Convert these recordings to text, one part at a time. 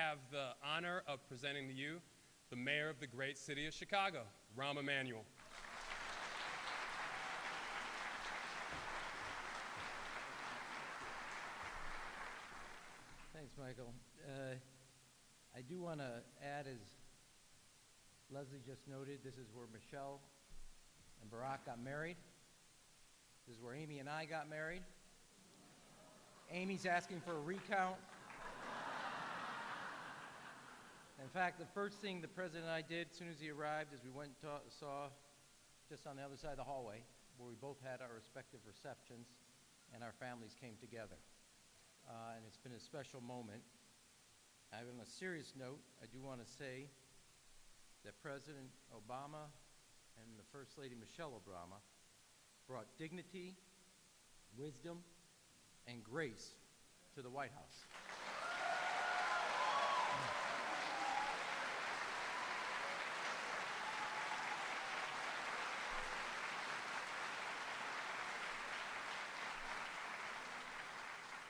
have the honor of presenting to you the mayor of the great city of Chicago, Rahm Emanuel. Thanks, Michael. I do want to add, as Leslie just noted, this is where Michelle and Barack got married. This is where Amy and I got married. Amy's asking for a recount. In fact, the first thing the president and I did as soon as he arrived is we went and saw just on the other side of the hallway where we both had our respective receptions and our families came together. And it's been a special moment. On a serious note, I do want to say that President Obama and the First Lady Michelle Obama brought dignity, wisdom, and grace to the White House.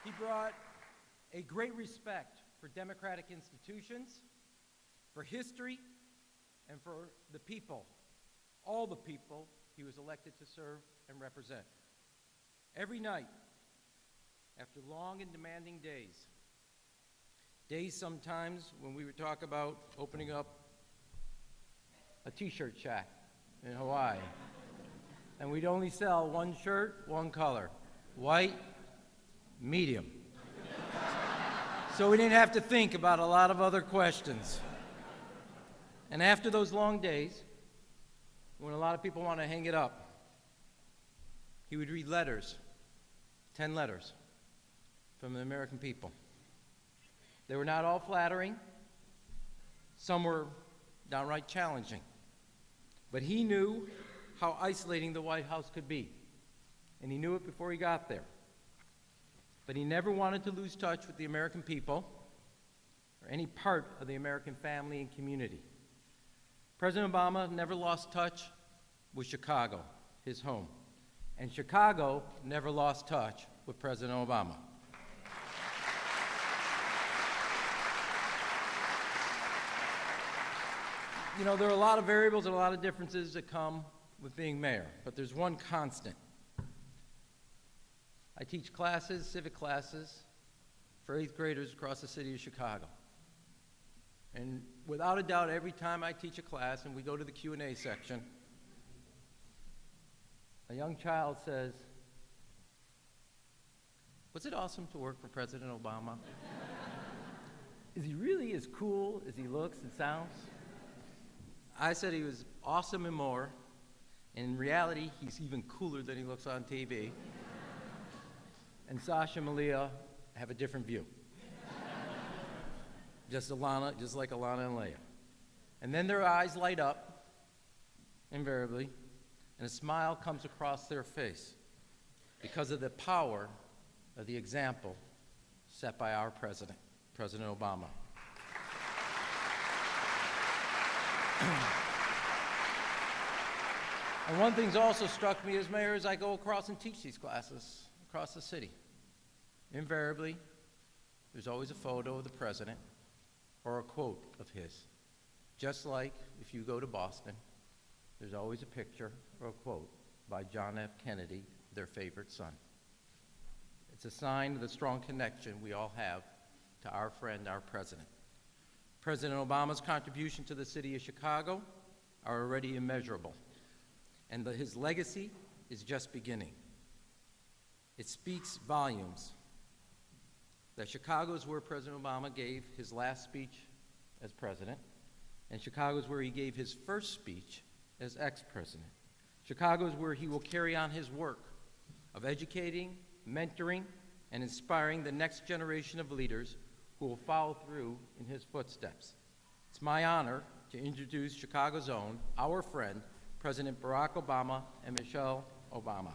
He brought a great respect for democratic institutions, for history, and for the people, all the people he was elected to serve and represent. Every night, after long and demanding days sometimes when we would talk about opening up a t-shirt shack in Hawaii, and we'd only sell one shirt, one color, white, medium. So we didn't have to think about a lot of other questions. And after those long days, when a lot of people want to hang it up, he would read letters, 10 letters from the American people. They were not all flattering. Some were downright challenging. But he knew how isolating the White House could be. And he knew it before he got there. But he never wanted to lose touch with the American people or any part of the American family and community. President Obama never lost touch with Chicago, his home. And Chicago never lost touch with President Obama. You know, there are a lot of variables and a lot of differences that come with being mayor, but there's one constant. I teach classes, civic classes, for 8th graders across the city of Chicago. And without a doubt, every time I teach a class and we go to the Q&A section, a young child says, "Was it awesome to work for President Obama? Is he really as cool as he looks and sounds?" I said he was awesome and more. In reality, he's even cooler than he looks on TV. And Sasha and Malia have a different view. just like Alana and Leia. And then their eyes light up, invariably, and a smile comes across their face because of the power of the example set by our president, President Obama. And one thing's also struck me as mayor as I go across and teach these classes across the city. Invariably, there's always a photo of the president or a quote of his. Just like if you go to Boston, there's always a picture or a quote by John F. Kennedy, their favorite son. It's a sign of the strong connection we all have to our friend, our president. President Obama's contribution to the city of Chicago are already immeasurable, and his legacy is just beginning. It speaks volumes that Chicago is where President Obama gave his last speech as president, and Chicago is where he gave his first speech as ex-president. Chicago is where he will carry on his work of educating, mentoring, and inspiring the next generation of leaders who will follow through in his footsteps. It's my honor to introduce Chicago's own, our friend, President Barack Obama and Michelle Obama.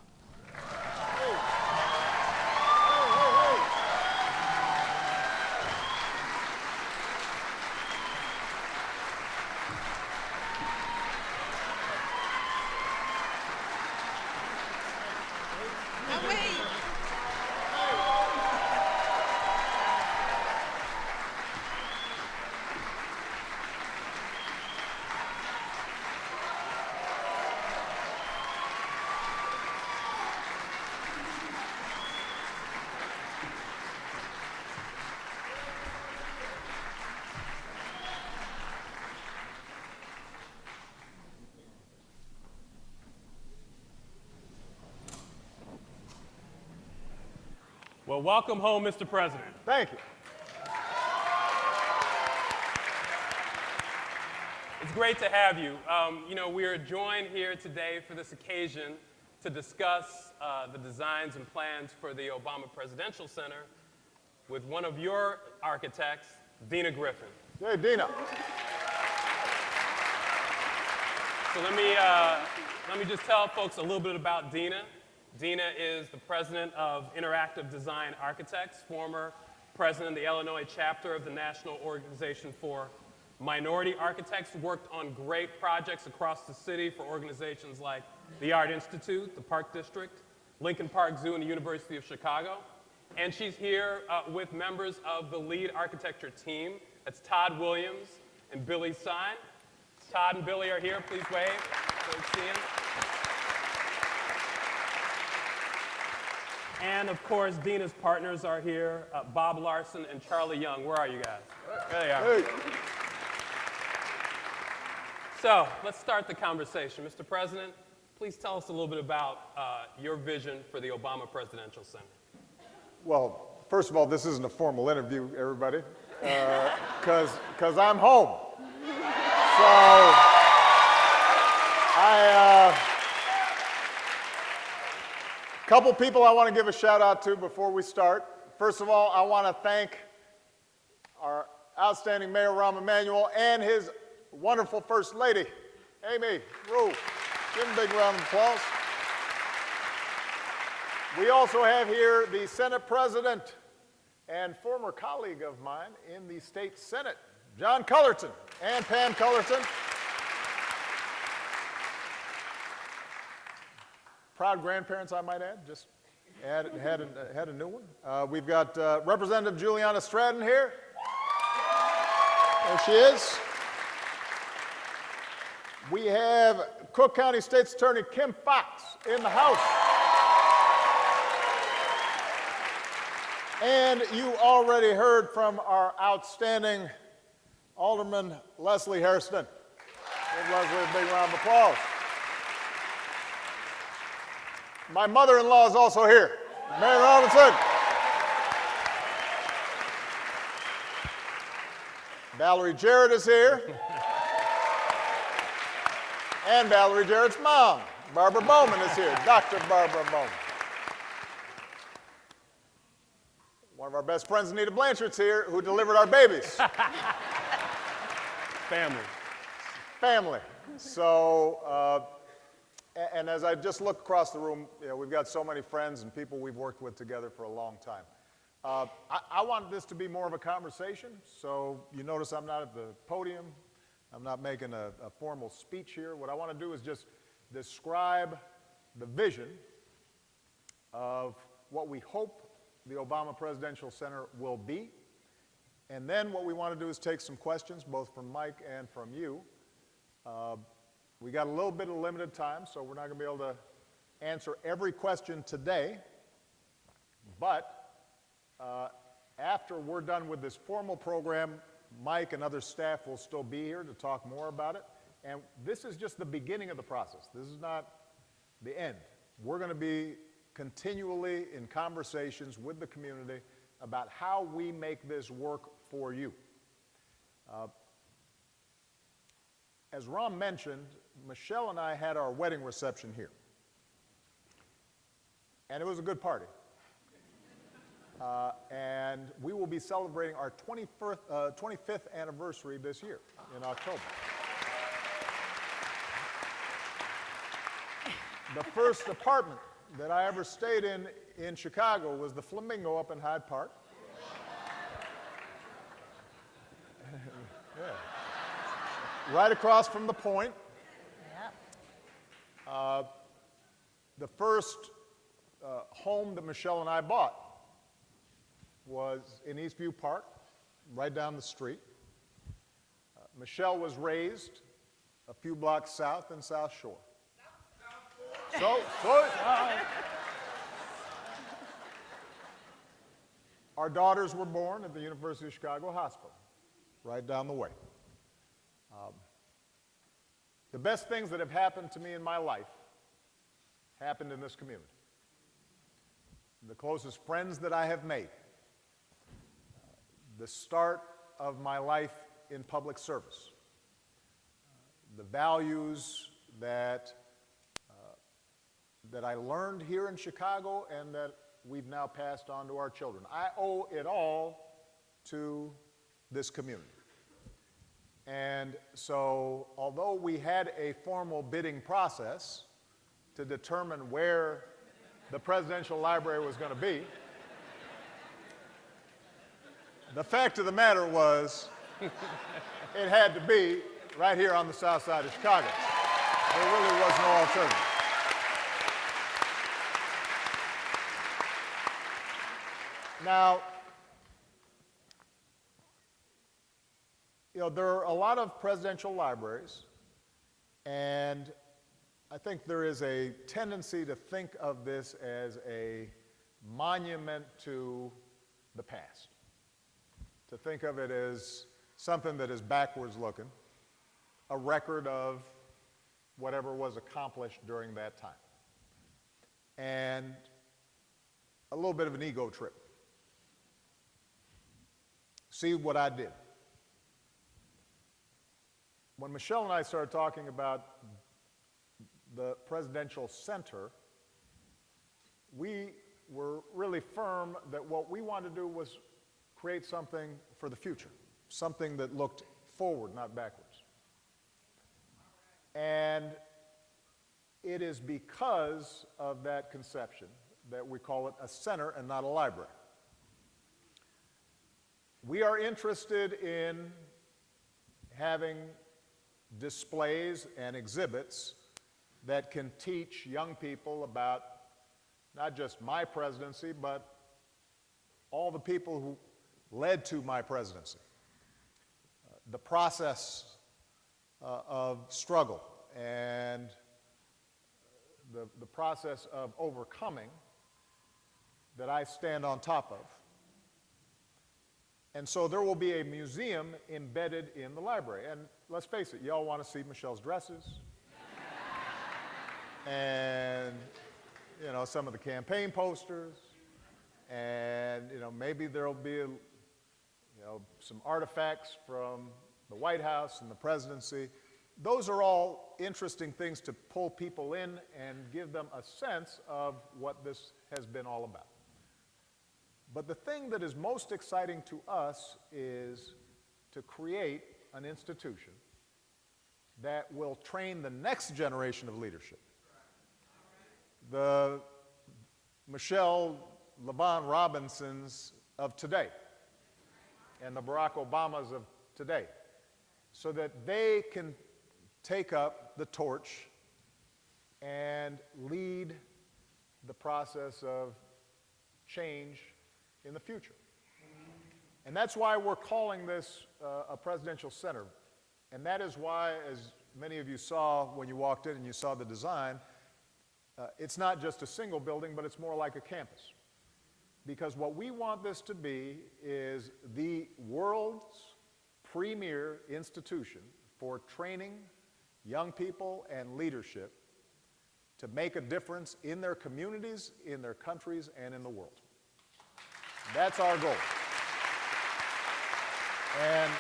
Well, welcome home, Mr. President. Thank you. It's great to have you. We are joined here today for this occasion to discuss the designs and plans for the Obama Presidential Center with one of your architects, Dina Griffin. Hey, Dina. So let me just tell folks a little bit about Dina. Dina is the president of Interactive Design Architects, former president of the Illinois chapter of the National Organization for Minority Architects, worked on great projects across the city for organizations like the Art Institute, the Park District, Lincoln Park Zoo, and the University of Chicago. And she's here with members of the lead architecture team. That's Todd Williams and Billy Sine. Todd and Billy are here. Please wave. Good to see them. And of course, Dina's partners are here, Bob Larson and Charlie Young. Where are you guys? There they are. Hey. So let's start the conversation. Mr. President, please tell us a little bit about your vision for the Obama Presidential Center. Well, first of all, this isn't a formal interview, everybody, because I'm home. So couple people I want to give a shout out to before we start. First of all, I want to thank our outstanding Mayor Rahm Emanuel and his wonderful First Lady, Amy Rue. Give him a big round of applause. We also have here the Senate President and former colleague of mine in the state Senate, John Cullerton and Pam Cullerton. Proud grandparents, I might add, just had a new one. We've got Representative Juliana Stratton here. There she is. We have Cook County State's Attorney Kim Fox in the House. And you already heard from our outstanding Alderman Leslie Hairston. Give Leslie a big round of applause. My mother-in-law is also here, Mary Robinson. Valerie Jarrett is here. And Valerie Jarrett's mom, Barbara Bowman, is here, Dr. Barbara Bowman. One of our best friends, Anita Blanchard's here, who delivered our babies. Family. So, and as I just look across the room, we've got so many friends and people we've worked with together for a long time. I want this to be more of a conversation, so you notice I'm not at the podium. I'm not making a formal speech here. What I want to do is just describe the vision of what we hope the Obama Presidential Center will be. And then what we want to do is take some questions, both from Mike and from you. We got a little bit of limited time, so we're not going to be able to answer every question today. But after we're done with this formal program, Mike and other staff will still be here to talk more about it. And this is just the beginning of the process. This is not the end. We're going to be continually in conversations with the community about how we make this work for you. As Ron mentioned, Michelle and I had our wedding reception here. And it was a good party. And we will be celebrating our 25th anniversary this year in October. The first apartment that I ever stayed in Chicago was the Flamingo up in Hyde Park. Yeah. Right across from the Point. The first home that Michelle and I bought was in Eastview Park, right down the street. Michelle was raised a few blocks south in South Shore. Our daughters were born at the University of Chicago Hospital, right down the way. The best things that have happened to me in my life happened in this community. the closest friends that I have made, the start of my life in public service, the values that I learned here in Chicago and that we've now passed on to our children. I owe it all to this community. And so, although we had a formal bidding process to determine where the presidential library was going to be, the fact of the matter was it had to be right here on the south side of Chicago. There really was no alternative. Now, there are a lot of presidential libraries, and I think there is a tendency to think of this as a monument to the past, to think of it as something that is backwards looking, a record of whatever was accomplished during that time, and a little bit of an ego trip. See what I did. When Michelle and I started talking about the presidential center, we were really firm that what we wanted to do was create something for the future, something that looked forward, not backwards. And it is because of that conception that we call it a center and not a library. We are interested in having displays and exhibits that can teach young people about not just my presidency, but all the people who led to my presidency. The process of struggle and the process of overcoming that I stand on top of. And so there will be a museum embedded in the library. And let's face it, y'all want to see Michelle's dresses and, some of the campaign posters, and, maybe there'll be, some artifacts from the White House and the presidency. Those are all interesting things to pull people in and give them a sense of what this has been all about. But the thing that is most exciting to us is to create an institution that will train the next generation of leadership. The Michelle LaVaughn Robinsons of today and the Barack Obamas of today, so that they can take up the torch and lead the process of change in the future. And that's why we're calling this a presidential center. And that is why, as many of you saw when you walked in and you saw the design, it's not just a single building, but it's more like a campus. Because what we want this to be is the world's premier institution for training young people and leadership to make a difference in their communities, in their countries, and in the world. That's our goal. And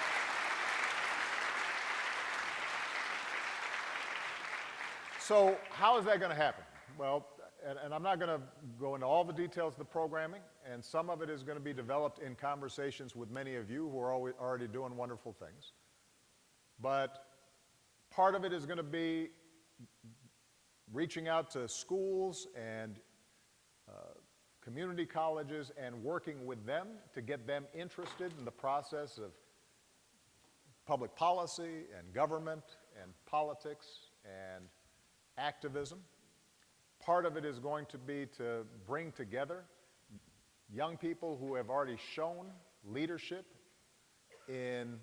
so how is that going to happen? Well, and I'm not going to go into all the details of the programming, and some of it is going to be developed in conversations with many of you who are already doing wonderful things. But part of it is going to be reaching out to schools and community colleges and working with them to get them interested in the process of public policy and government and politics and activism. Part of it is going to be to bring together young people who have already shown leadership in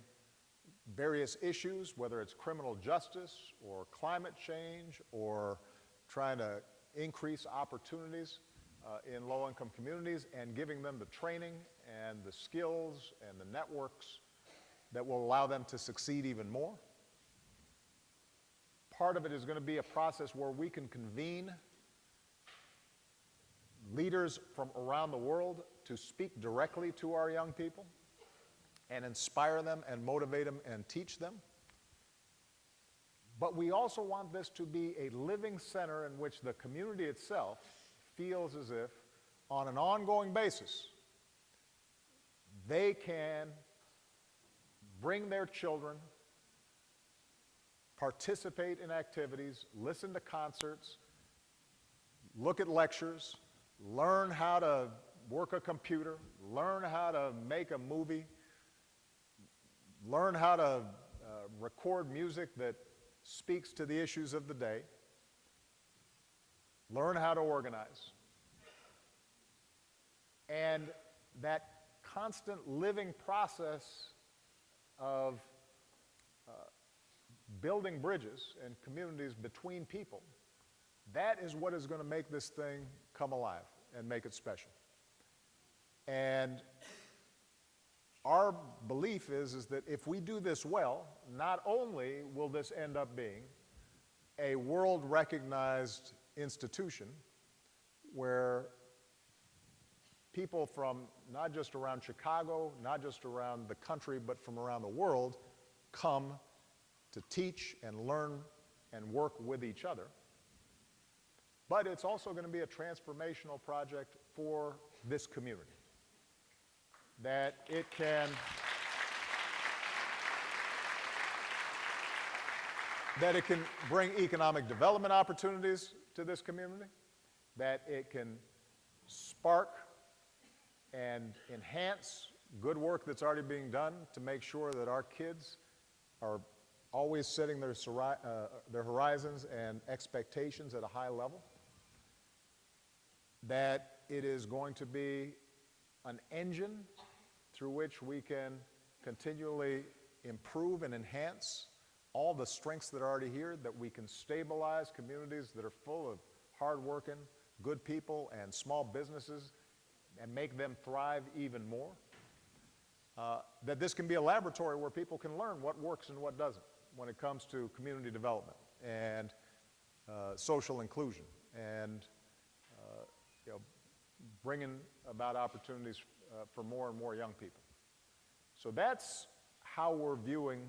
various issues, whether it's criminal justice or climate change or trying to increase opportunities in low-income communities, and giving them the training and the skills and the networks that will allow them to succeed even more. Part of it is going to be a process where we can convene leaders from around the world to speak directly to our young people and inspire them and motivate them and teach them. But we also want this to be a living center in which the community itself feels as if, on an ongoing basis, they can bring their children, participate in activities, listen to concerts, look at lectures, learn how to work a computer, learn how to make a movie, learn how to record music that speaks to the issues of the day, learn how to organize. And that constant living process of building bridges and communities between people, that is what is going to make this thing come alive and make it special. And our belief is that if we do this well, not only will this end up being a world-recognized institution where people from not just around Chicago, not just around the country, but from around the world come to teach and learn and work with each other, but it's also going to be a transformational project for this community. That it can bring economic development opportunities to this community, that it can spark and enhance good work that's already being done to make sure that our kids are always setting their horizons and expectations at a high level, that it is going to be an engine through which we can continually improve and enhance all the strengths that are already here, that we can stabilize communities that are full of hardworking, good people and small businesses and make them thrive even more. That this can be a laboratory where people can learn what works and what doesn't when it comes to community development and social inclusion and bringing about opportunities for more and more young people. So that's how we're viewing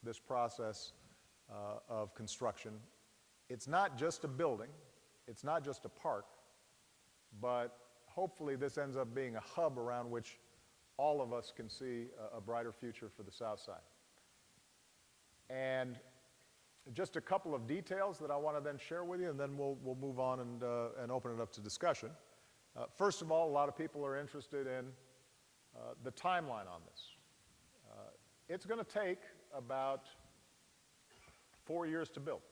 this process of construction. It's not just a building, it's not just a park, but hopefully this ends up being a hub around which all of us can see a brighter future for the South Side. And just a couple of details that I want to then share with you, and then we'll move on and open it up to discussion. First of all, a lot of people are interested in the timeline on this. It's going to take about 4 years to build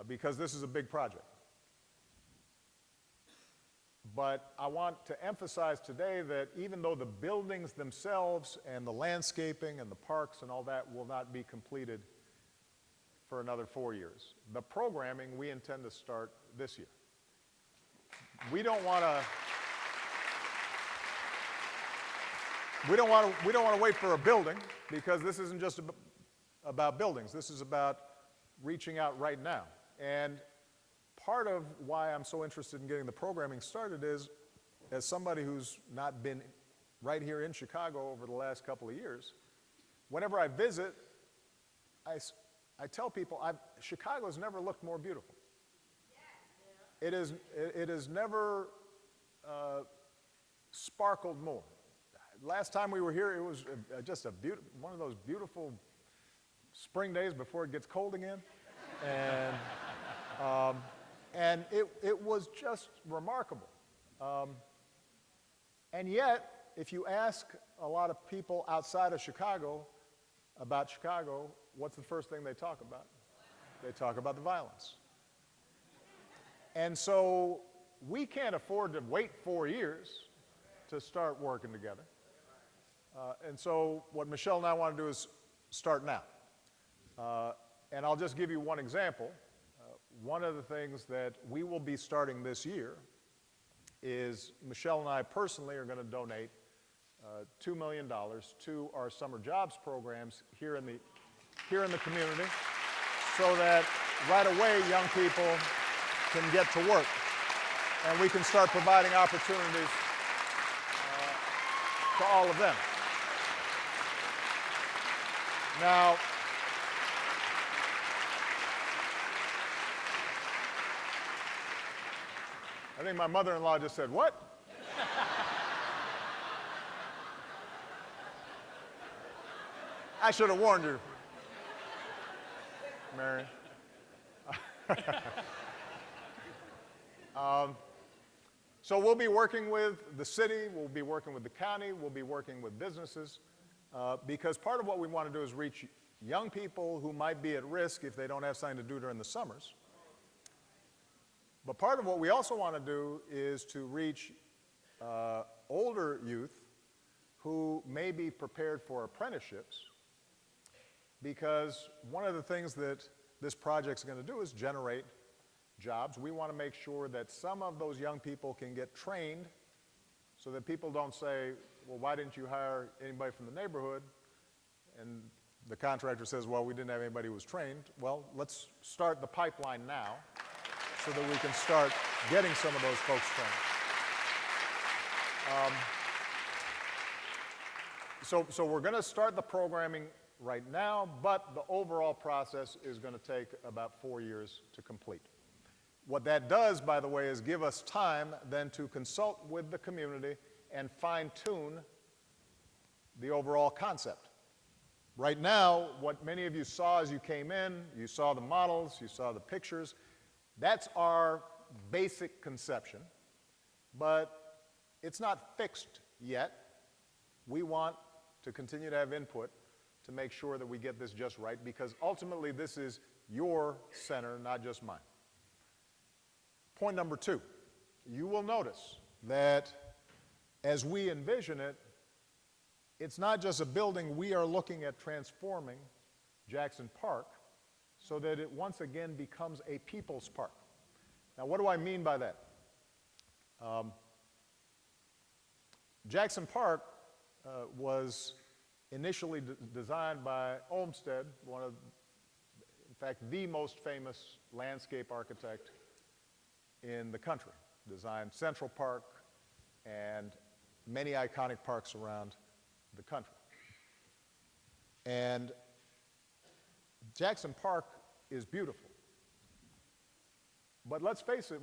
because this is a big project. But I want to emphasize today that even though the buildings themselves and the landscaping and the parks and all that will not be completed for another 4 years, the programming we intend to start this year. We don't want to wait for a building, because this isn't just about buildings. This is about reaching out right now. And part of why I'm so interested in getting the programming started is, as somebody who's not been right here in Chicago over the last couple of years, whenever I visit, I tell people Chicago's never looked more beautiful. It has never sparkled more. Last time we were here, it was just one of those beautiful spring days before it gets cold again. And it was just remarkable. And yet, if you ask a lot of people outside of Chicago about Chicago, what's the first thing they talk about? They talk about the violence. And so we can't afford to wait 4 years to start working together. And so what Michelle and I want to do is start now. And I'll just give you one example. One of the things that we will be starting this year is Michelle and I personally are going to donate $2 million to our summer jobs programs here in the community, so that right away young people can get to work. and we can start providing opportunities to all of them. Now, I think my mother-in-law just said, "What?" I should have warned you, Mary. So we'll be working with the city, we'll be working with the county, we'll be working with businesses, because part of what we want to do is reach young people who might be at risk if they don't have something to do during the summers. But part of what we also want to do is to reach older youth who may be prepared for apprenticeships, because one of the things that this project's going to do is generate jobs. We want to make sure that some of those young people can get trained so that people don't say, well, why didn't you hire anybody from the neighborhood? And the contractor says, well, we didn't have anybody who was trained. Well, let's start the pipeline now so that we can start getting some of those folks trained. So we're going to start the programming right now, but the overall process is going to take about 4 years to complete. What that does, by the way, is give us time then to consult with the community and fine-tune the overall concept. Right now, what many of you saw as you came in, you saw the models, you saw the pictures, that's our basic conception, but it's not fixed yet. We want to continue to have input to make sure that we get this just right, because ultimately this is your center, not just mine. Point number 2, you will notice that as we envision it, it's not just a building. We are looking at transforming Jackson Park so that it once again becomes a people's park. Now, what do I mean by that? Jackson Park was initially designed by Olmsted, in fact, the most famous landscape architect in the country. Designed Central Park and many iconic parks around the country. And Jackson Park is beautiful. But let's face it,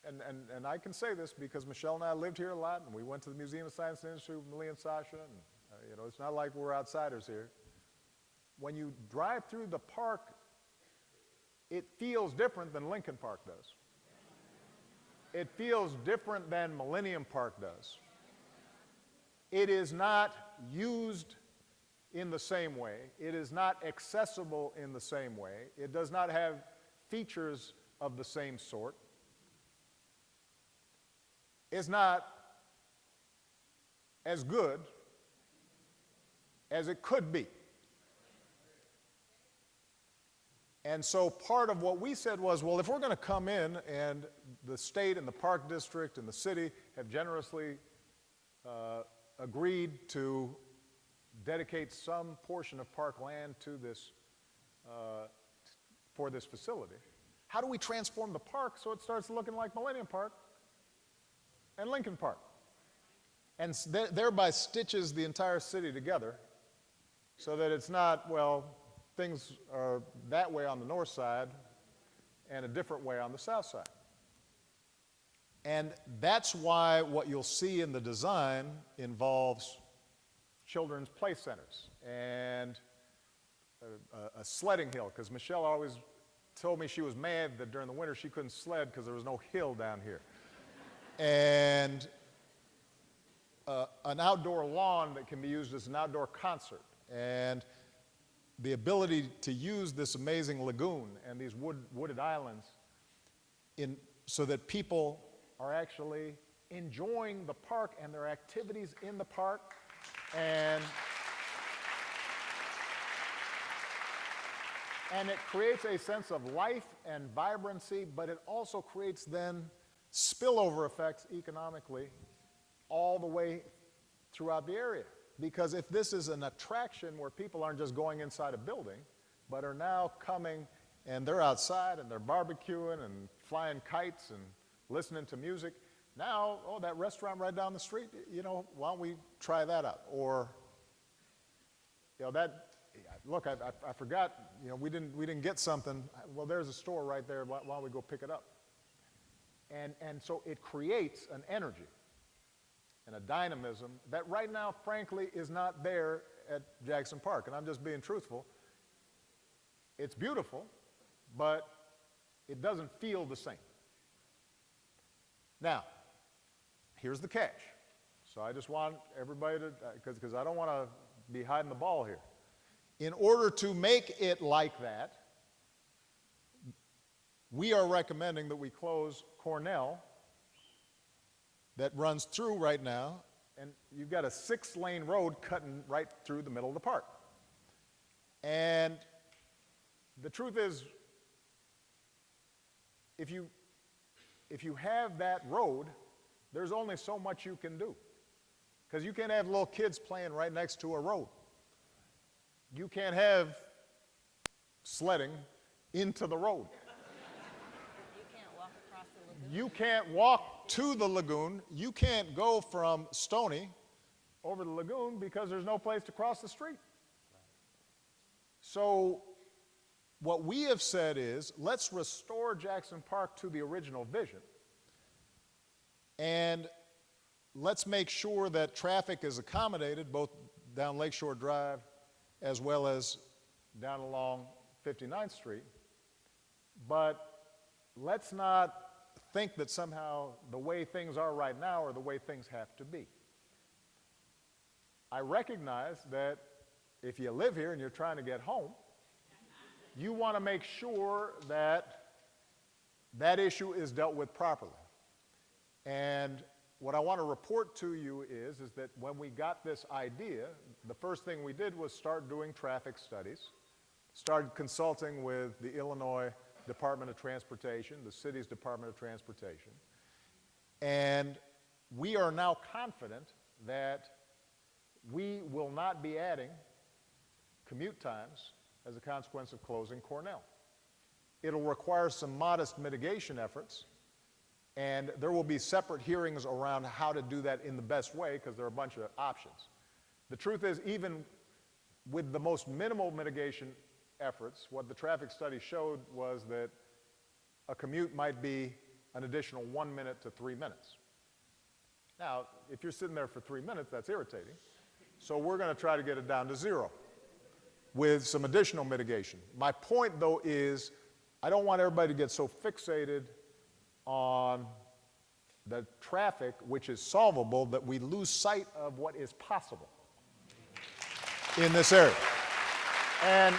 and I can say this because Michelle and I lived here a lot, and we went to the Museum of Science and Industry with Malia and Sasha, and it's not like we're outsiders here. When you drive through the park, it feels different than Lincoln Park does. It feels different than Millennium Park does. It is not used in the same way. It is not accessible in the same way. It does not have features of the same sort. It's not as good as it could be. And so part of what we said was, well, if we're going to come in, and the state and the park district and the city have generously agreed to dedicate some portion of park land to this, for this facility, how do we transform the park so it starts looking like Millennium Park and Lincoln Park? And thereby stitches the entire city together so that it's not, well, things are that way on the north side and a different way on the south side. And that's why what you'll see in the design involves children's play centers and a sledding hill, because Michelle always told me she was mad that during the winter she couldn't sled because there was no hill down here. And an outdoor lawn that can be used as an outdoor concert, and the ability to use this amazing lagoon and these wooded islands so that people are actually enjoying the park and their activities in the park. And it creates a sense of life and vibrancy, but it also creates then spillover effects economically all the way throughout the area. Because if this is an attraction where people aren't just going inside a building, but are now coming and they're outside and they're barbecuing and flying kites and listening to music. Now, oh, that restaurant right down the street, you know, why don't we try that out? Or, you know, that, look, I forgot, you know, we didn't get something. Well, there's a store right there. Why don't we go pick it up? And so it creates an energy and a dynamism that right now, frankly, is not there at Jackson Park. And I'm just being truthful. It's beautiful, but it doesn't feel the same. Now, here's the catch. So I just want everybody to, because I don't want to be hiding the ball here. In order to make it like that, we are recommending that we close Cornell that runs through right now, and you've got a 6-lane road cutting right through the middle of the park. And the truth is, if you have that road, there's only so much you can do. Because you can't have little kids playing right next to a road. You can't have sledding into the road. You can't walk across the lagoon. You can't walk to the lagoon. You can't go from Stony over the lagoon because there's no place to cross the street. So what we have said is, let's restore Jackson Park to the original vision. And let's make sure that traffic is accommodated both down Lakeshore Drive as well as down along 59th Street. But let's not think that somehow the way things are right now are the way things have to be. I recognize that if you live here and you're trying to get home, you want to make sure that that issue is dealt with properly. And what I want to report to you is that when we got this idea, the first thing we did was start doing traffic studies, started consulting with the Illinois Department of Transportation, the city's Department of Transportation, and we are now confident that we will not be adding commute times as a consequence of closing Cornell. It'll require some modest mitigation efforts, and there will be separate hearings around how to do that in the best way because there are a bunch of options. The truth is, even with the most minimal mitigation efforts, what the traffic study showed was that a commute might be an additional 1 minute to 3 minutes. Now, if you're sitting there for 3 minutes, that's irritating. So we're going to try to get it down to 0 with some additional mitigation. My point, though, is I don't want everybody to get so fixated on the traffic, which is solvable, that we lose sight of what is possible in this area. And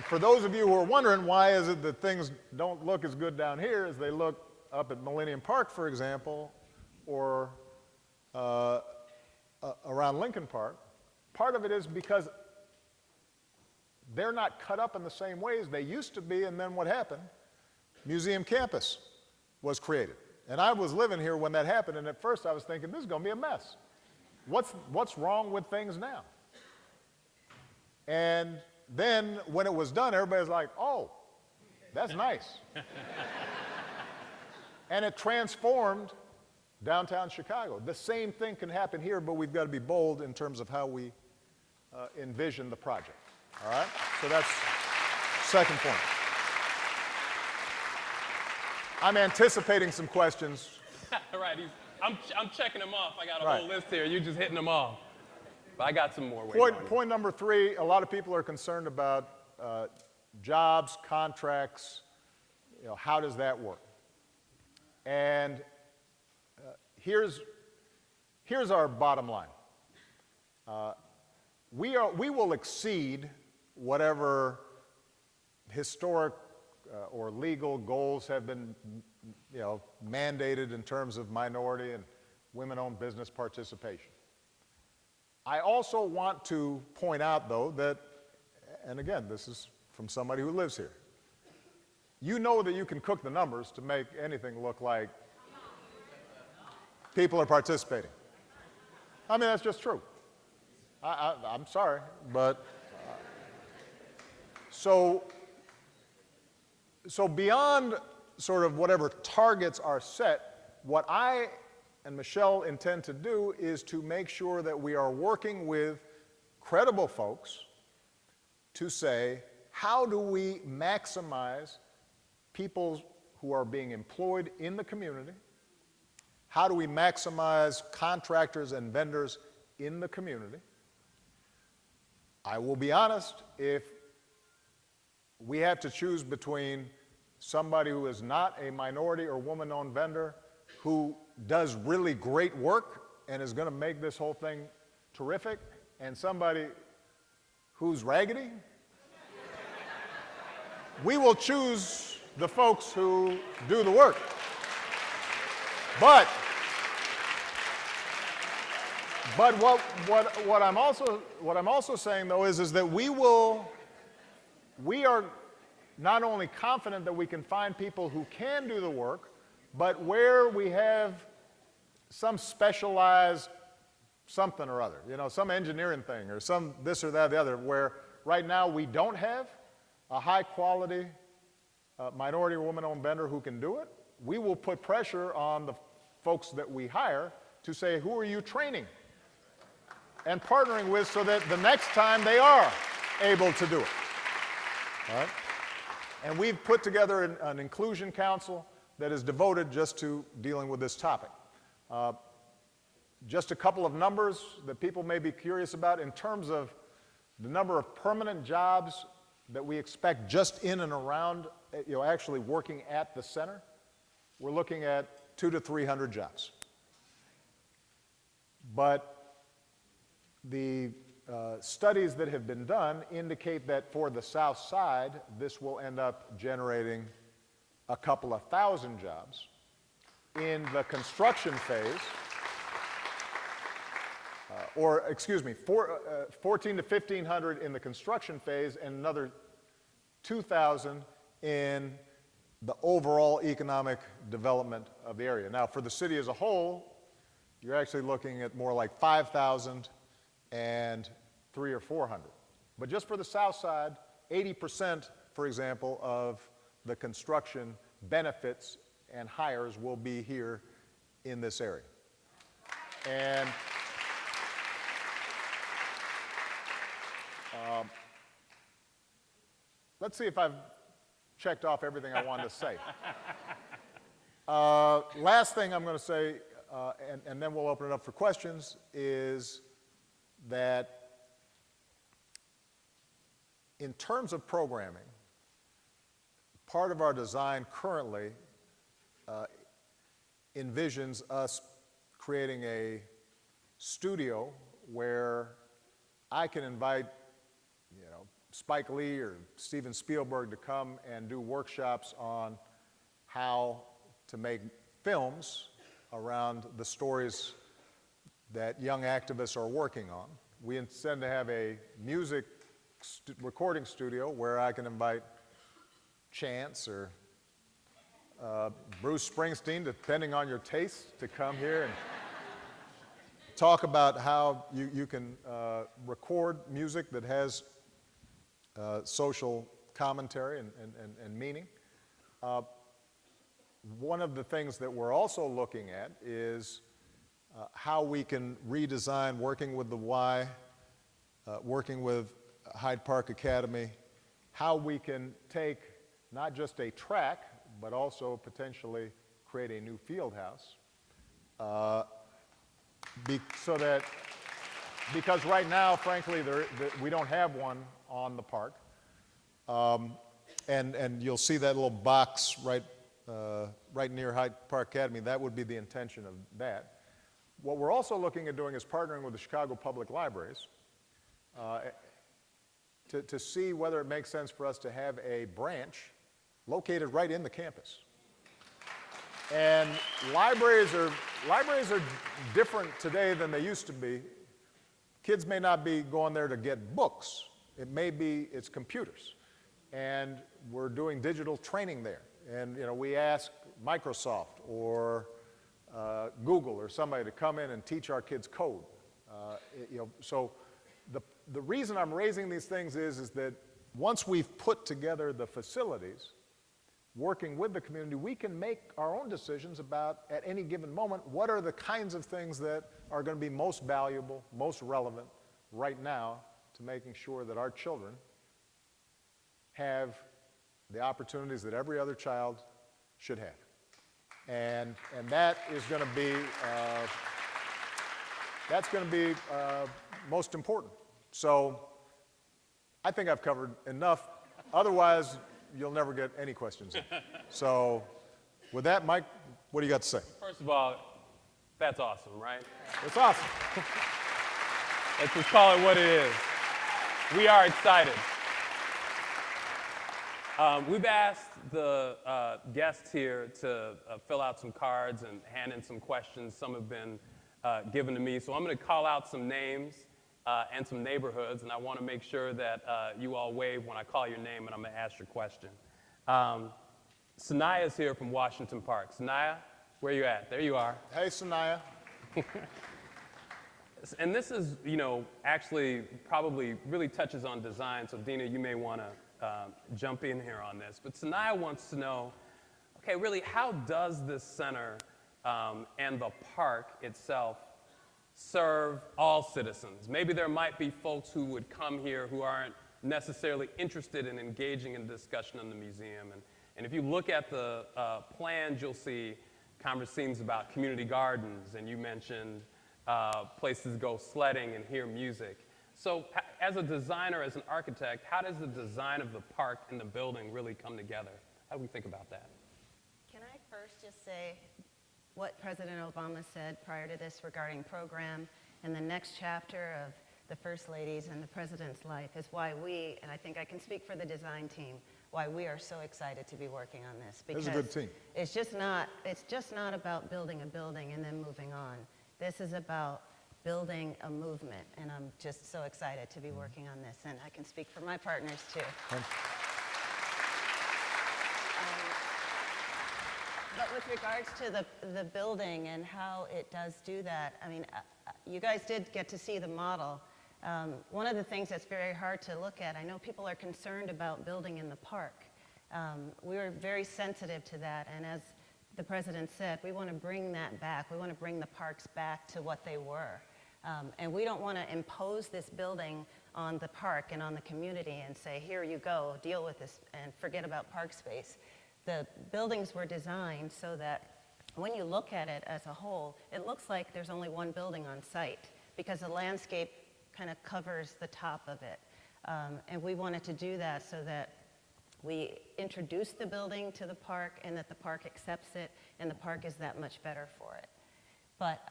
for those of you who are wondering why is it that things don't look as good down here as they look up at Millennium Park, for example, or around Lincoln Park, part of it is because they're not cut up in the same ways they used to be, and then what happened? Museum Campus was created. And I was living here when that happened, and at first I was thinking, this is going to be a mess. What's wrong with things now? And then when it was done, everybody's like, oh, that's nice. And it transformed downtown Chicago. The same thing can happen here, but we've got to be bold in terms of how we envision the project. All right? So that's second point. I'm anticipating some questions. Right. I'm checking them off. I got a Right. whole list here. You're just hitting them off. But I got some more waiting on you. Point number 3, a lot of people are concerned about jobs, contracts, you know, how does that work? And here's our bottom line. We will exceed whatever historic or legal goals have been, you know, mandated in terms of minority and women-owned business participation. I also want to point out, though, that, and again, this is from somebody who lives here, you know that you can cook the numbers to make anything look like people are participating. I mean, that's just true. I'm sorry, but so So beyond sort of whatever targets are set, what I and Michelle intend to do is to make sure that we are working with credible folks to say, how do we maximize people who are being employed in the community? How do we maximize contractors and vendors in the community? I will be honest, if we have to choose between somebody who is not a minority or woman-owned vendor who does really great work and is going to make this whole thing terrific, and somebody who's raggedy, we will choose the folks who do the work. But what I'm also saying though is that we are not only confident that we can find people who can do the work, but where we have some specialized something or other, you know, some engineering thing or some this or that or the other, where right now we don't have a high quality minority or woman-owned vendor who can do it, we will put pressure on the folks that we hire to say, who are you training and partnering with so that the next time they are able to do it. All right? And we've put together an inclusion council that is devoted just to dealing with this topic. Just a couple of numbers that people may be curious about in terms of the number of permanent jobs that we expect just in and around, you know, actually working at the center. We're looking at 200 to 300 jobs. But the studies that have been done indicate that for the South Side, this will end up generating a couple of thousand jobs. In the construction phase, 14 to 1,500 in the construction phase and another 2,000 in the overall economic development of the area. Now, for the city as a whole, you're actually looking at more like 5,000 and 300 or 400. But just for the South Side, 80%, for example, of the construction benefits and hires will be here in this area. And let's see if I've checked off everything I wanted to say. Last thing I'm going to say, and then we'll open it up for questions, is that in terms of programming, part of our design currently envisions us creating a studio where I can invite, you know, Spike Lee or Steven Spielberg to come and do workshops on how to make films around the stories that young activists are working on. We intend to have a music recording studio where I can invite Chance or Bruce Springsteen, depending on your taste, to come here and talk about how you can record music that has social commentary and meaning. One of the things that we're also looking at is how we can redesign, working with the Y, working with Hyde Park Academy, how we can take not just a track, but also potentially create a new field house. Because right now, frankly, we don't have one on the park. And you'll see that little box right near Hyde Park Academy. That would be the intention of that. What we're also looking at doing is partnering with the Chicago Public Libraries to see whether it makes sense for us to have a branch located right in the campus. And libraries are different today than they used to be. Kids may not be going there to get books. It may be it's computers. And we're doing digital training there. And you know, we ask Microsoft or Google or somebody to come in and teach our kids code. You know, so the reason I'm raising these things is that once we've put together the facilities, working with the community, we can make our own decisions about, at any given moment, what are the kinds of things that are going to be most valuable, most relevant right now to making sure that our children have the opportunities that every other child should have. And that is going to be, most important. So I think I've covered enough. Otherwise, you'll never get any questions in. So with that, Mike, what do you got to say? First of all, that's awesome, right? It's awesome. Let's just call it what it is. We are excited. We've asked the guests here to fill out some cards and hand in some questions. Some have been given to me. So I'm going to call out some names and some neighborhoods, and I want to make sure that you all wave when I call your name, and I'm going to ask your question. Sanaya is here from Washington Park. Sanaya, where you at? There you are. Hey, Sanaya. And this is, actually probably really touches on design, so Dina, you may want to jump in here on this. But Sanaya wants to know, okay, really, how does this center and the park itself serve all citizens? Maybe there might be folks who would come here who aren't necessarily interested in engaging in discussion in the museum. And if you look at the plans, you'll see conversations about community gardens, and you mentioned places to go sledding and hear music. So as a designer, as an architect, how does the design of the park and the building really come together? How do we think about that? Can I first just say what President Obama said prior to this regarding program and the next chapter of the First Lady's and the President's life is why we, and I think I can speak for the design team, why we are so excited to be working on this. This is a good team. It's just not about building a building and then moving on. This is about building a movement, and I'm just so excited to be working on this, and I can speak for my partners too. But with regards to the building and how it does do that, I mean, you guys did get to see the model. One of the things that's very hard to look at, I know people are concerned about building in the park. We are very sensitive to that, and as the President said, we want to bring that back. We want to bring the parks back to what they were. And we don't want to impose this building on the park and on the community and say, here you go, deal with this and forget about park space. The buildings were designed so that when you look at it as a whole, it looks like there's only one building on site because the landscape kind of covers the top of it. And we wanted to do that so that we introduce the building to the park and that the park accepts it and the park is that much better for it. But,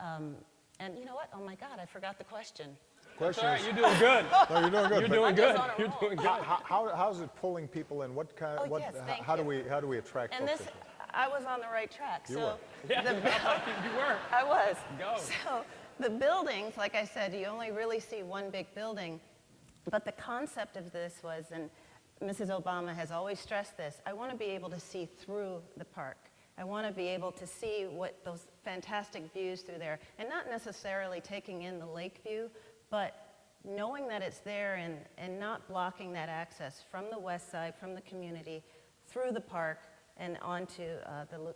and you know what? Oh my God, I forgot the question. Question All right, is, you're doing good. no, you're doing good. You're but doing good. on a You're roll. doing good. how's it pulling people in? What kind? Oh, yes, thank how do you. we attract And folks? this, I was on the right track. You so were. Yeah, the, you were. I was. Go. So the buildings, like I said, you only really see one big building. But the concept of this was, and Mrs. Obama has always stressed this, I want to be able to see through the park. I want to be able to see what those fantastic views through there, and not necessarily taking in the lake view, but knowing that it's there and not blocking that access from the west side, from the community, through the park, and onto the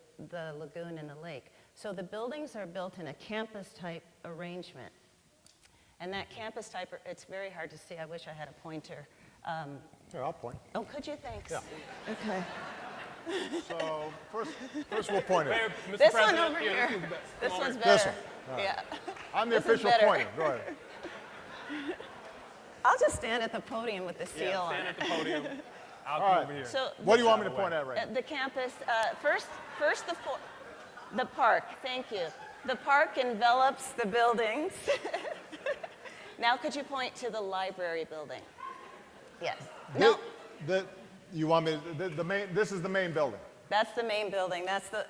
lagoon and the lake. So the buildings are built in a campus-type arrangement. And that campus type, it's very hard to see. I wish I had a pointer. Here, I'll point. Oh, could you? Thanks. Yeah. Okay. So first we'll point it. Mayor, Mr. This one President, over yeah, here. This is the best. This Come one's over. better. This one. All right. Yeah. I'm the This is official better. pointer. Go ahead. I'll just stand at the podium with the seal Yeah, on stand it. at the podium. I'll All come right. over here. So What do you want me to point at right now? the campus, first the park, thank you. The park envelops the buildings. Now could you point to the library building? Yes. No, You want me? The main. This is the main building. that's the main building. That's the,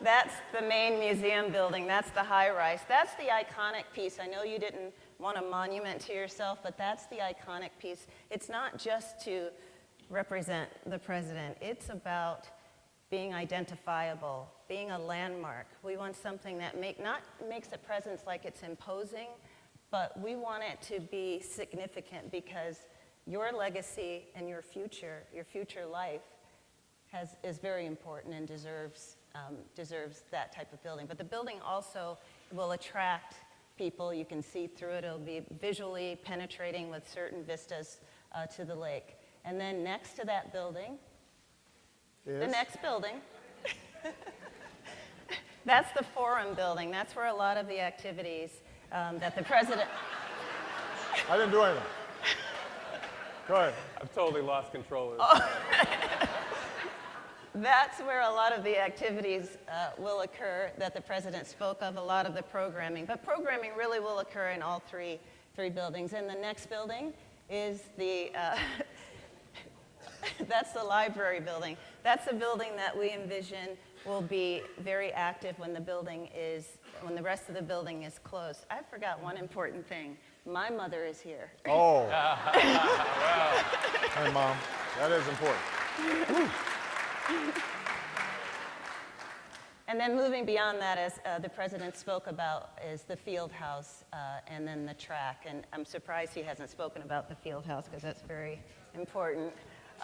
that's the main museum building. That's the high rise. That's the iconic piece. I know you didn't want a monument to yourself, but that's the iconic piece. It's not just to represent the president. It's about being identifiable, being a landmark. We want something that not makes a presence like it's imposing, but we want it to be significant because your legacy and your future life is very important and deserves that type of building. But the building also will attract people. You can see through it. It'll be visually penetrating with certain vistas to the lake. And then next to that building, the next building, that's the Forum building. That's where a lot of the activities that the president... I didn't do anything. Go ahead. I've totally lost control of this. That's where a lot of the activities will occur that the president spoke of, a lot of the programming. But programming really will occur in all three buildings. And the next building is the, that's the library building. That's a building that we envision will be very active when when the rest of the building is closed. I forgot one important thing. My mother is here. Oh. Wow. Hey, Mom. That is important. And then moving beyond that, as the president spoke about, is the field house and then the track. And I'm surprised he hasn't spoken about the field house because that's very important,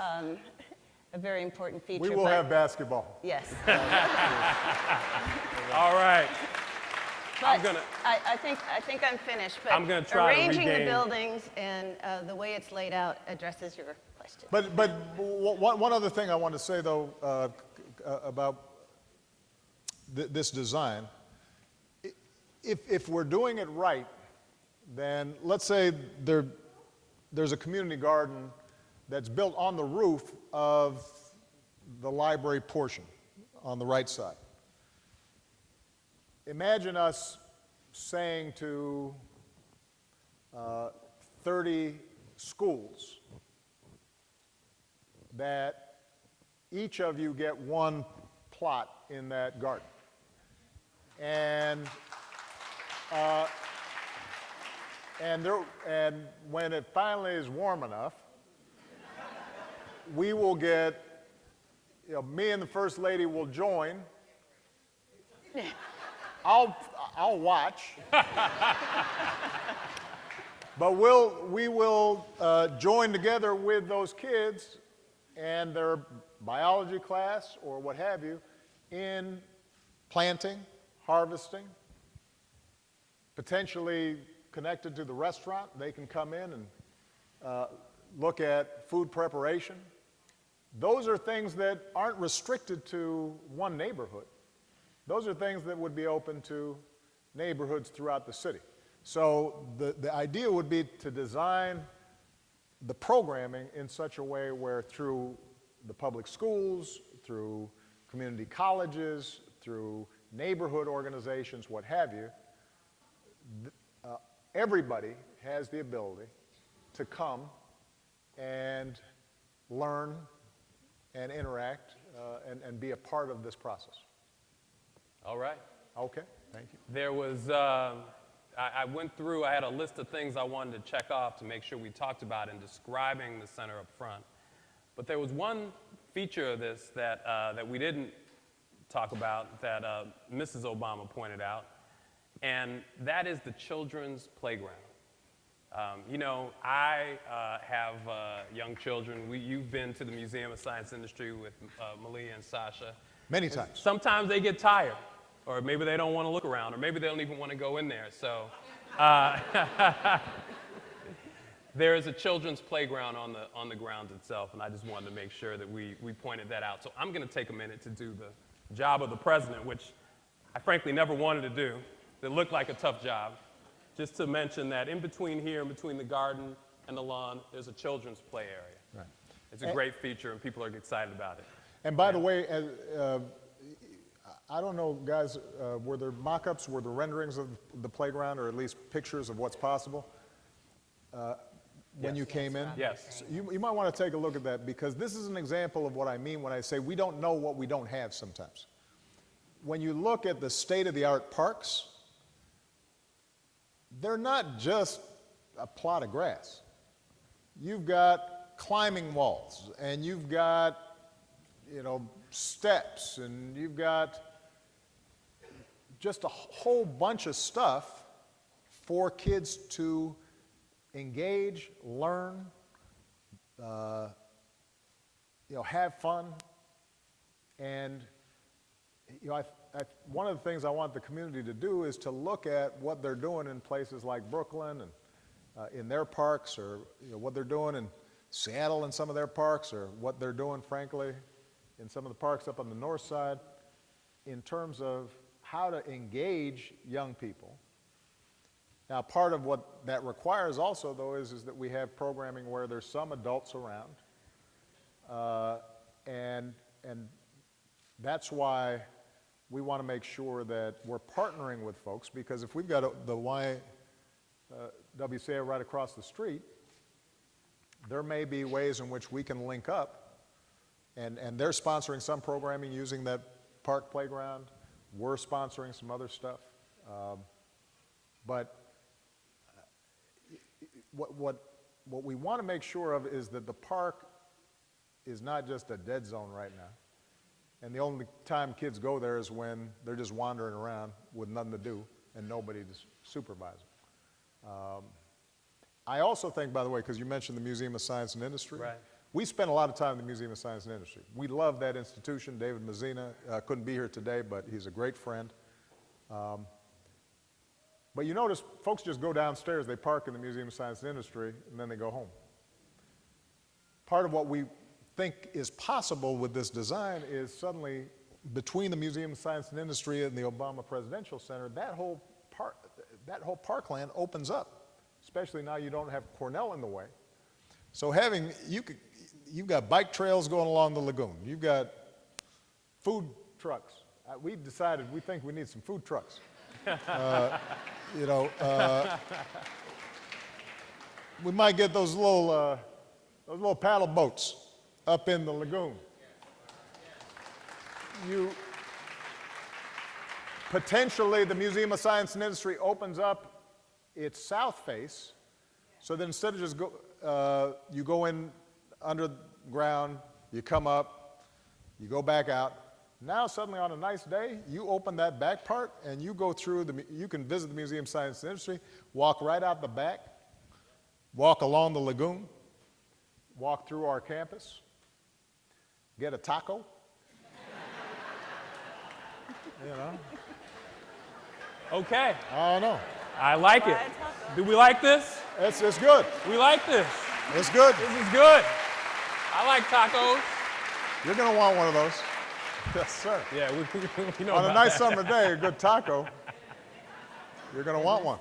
a very important feature. We will have basketball. Yes. All right. But I think I'm finished. But I'm gonna try to arranging the regain- buildings and the way it's laid out addresses your question. But one other thing I want to say, though, about this design, if we're doing it right, then let's say there's a community garden that's built on the roof of the library portion on the right side. Imagine us saying to 30 schools that each of you get one plot in that garden. And when it finally is warm enough, we will get, me and the First Lady will join. I'll watch. But we will join together with those kids and their biology class or what have you in planting, harvesting, potentially connected to the restaurant. They can come in and look at food preparation. Those are things that aren't restricted to one neighborhood. Those are things that would be open to neighborhoods throughout the city. So the idea would be to design the programming in such a way where through the public schools, through community colleges, through neighborhood organizations, what have you, everybody has the ability to come and learn and interact and be a part of this process. All right. Okay, thank you. There was, I went through, I had a list of things I wanted to check off to make sure we talked about in describing the center up front. But there was one feature of this that we didn't talk about that Mrs. Obama pointed out, and that is the children's playground. You know, I have young children. You've been to the Museum of Science Industry with Malia and Sasha. Many times. Sometimes they get tired, or maybe they don't want to look around, or maybe they don't even want to go in there. So there is a children's playground on the grounds itself, and I just wanted to make sure that we pointed that out. So I'm going to take a minute to do the job of the president, which I frankly never wanted to do. It looked like a tough job. Just to mention that in between here, in between the garden and the lawn, there's a children's play area. Right. It's a great feature, and people are excited about it. And by the way, I don't know, guys, were there mock-ups, were there renderings of the playground, or at least pictures of what's possible when you came in? Yes. So you might want to take a look at that, because this is an example of what I mean when I say we don't know what we don't have sometimes. When you look at the state-of-the-art parks, they're not just a plot of grass. You've got climbing walls, and you've got, you know, steps, and you've got just a whole bunch of stuff for kids to engage, learn, you know, have fun, And you know, one of the things I want the community to do is to look at what they're doing in places like Brooklyn and in their parks, or what they're doing in Seattle in some of their parks, or what they're doing, frankly, in some of the parks up on the north side, in terms of how to engage young people. Now, part of what that requires also, though, is that we have programming where there's some adults around, and that's why we want to make sure that we're partnering with folks, because if we've got the YWCA right across the street, there may be ways in which we can link up, and they're sponsoring some programming using that park playground. We're sponsoring some other stuff. But what we want to make sure of is that the park is not just a dead zone right now. And the only time kids go there is when they're just wandering around with nothing to do and nobody to supervise them. I also think, by the way, because you mentioned the Museum of Science and Industry, Right. we spend a lot of time in the Museum of Science and Industry. We love that institution. David Mazzina couldn't be here today, but he's a great friend. But you notice folks just go downstairs, they park in the Museum of Science and Industry, and then they go home. Part of what we think is possible with this design is suddenly between the Museum of Science and Industry and the Obama Presidential Center, that whole parkland opens up, especially now you don't have Cornell in the way. So you've got bike trails going along the lagoon. You've got food trucks. We think we need some food trucks. We might get those little paddle boats up in the lagoon. Potentially, the Museum of Science and Industry opens up its south face, so that instead of just you go in underground, you come up, you go back out. Now suddenly on a nice day, you open that back part and you go through, you can visit the Museum of Science and Industry, walk right out the back, walk along the lagoon, walk through our campus, get a taco. Okay, I don't know. I like it. Do we like this? It's good. We like this. It's good. This is good. I like tacos. You're going to want one of those. Yes, sir. Yeah, we know On a about nice that. summer day, a good taco, you're going to want one.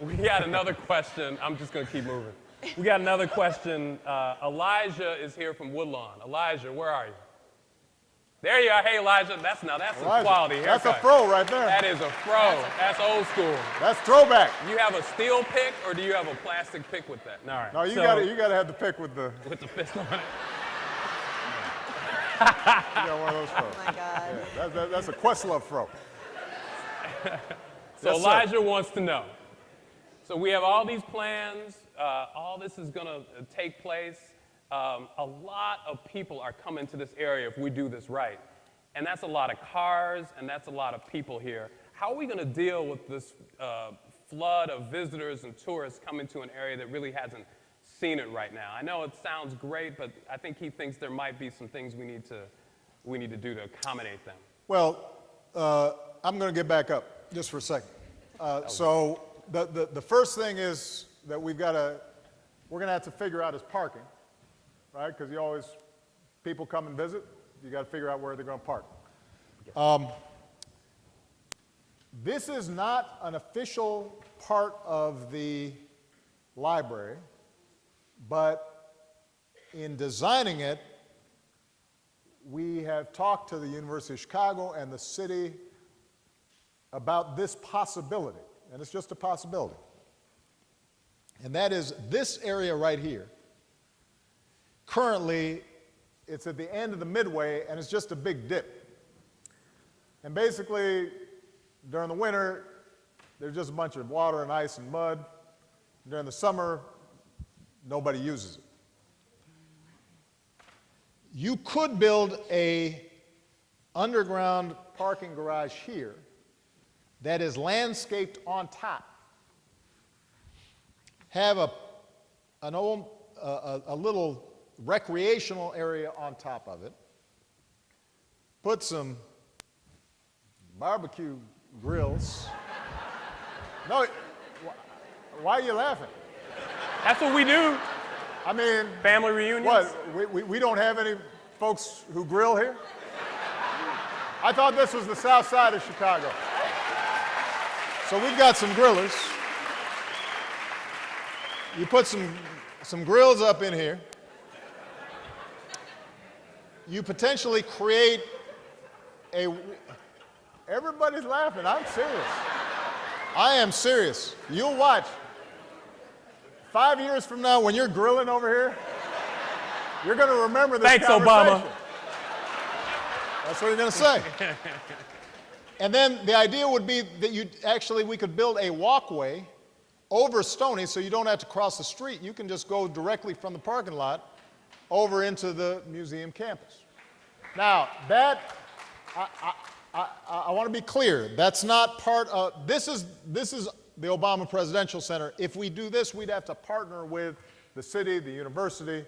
We got another question. I'm just going to keep moving. We got another question. Elijah is here from Woodlawn. Elijah, where are you? There you are. Hey, Elijah. That's Elijah, some quality haircut. that's a fro right there. That is a fro. That's old school. That's throwback. Do you have a steel pick or do you have a plastic pick with that? All right. No, you got to have the pick with the fist on it. you got one of those fros. Oh my God. Yeah, that's a Questlove fro. So Yes, Elijah sir. wants to know. So we have all these plans. All this is going to take place. A lot of people are coming to this area if we do this right. And that's a lot of cars, and that's a lot of people here. How are we going to deal with this flood of visitors and tourists coming to an area that really hasn't seen it right now? I know it sounds great, but I think he thinks there might be some things we need to do to accommodate them. Well, I'm going to get back up just for a second. So the first thing is that we're going to have to figure out is parking, right? Because people come and visit, you got to figure out where they're going to park. This is not an official part of the library, but in designing it, we have talked to the University of Chicago and the city about this possibility, and it's just a possibility. And that is this area right here. Currently, it's at the end of the midway, and it's just a big dip. And basically, during the winter, there's just a bunch of water and ice and mud. During the summer, nobody uses it. You could build a underground parking garage here that is landscaped on top. Have a little recreational area on top of it. put some barbecue grills. No, why are you laughing? That's what we do. I mean, Family reunions. what? We don't have any folks who grill here? I thought this was the south side of Chicago. So we've got some grillers. You put some grills up in here. You potentially create a... Everybody's laughing. I'm serious. I am serious. You'll watch. 5 years from now, when you're grilling over here, you're going to remember this conversation. Obama. That's what you're going to say. And then the idea would be that we could build a walkway over Stony so you don't have to cross the street. You can just go directly from the parking lot over into the museum campus. Now, I want to be clear. That's not part of, this is the Obama Presidential Center. If we do this, we'd have to partner with the city, the university.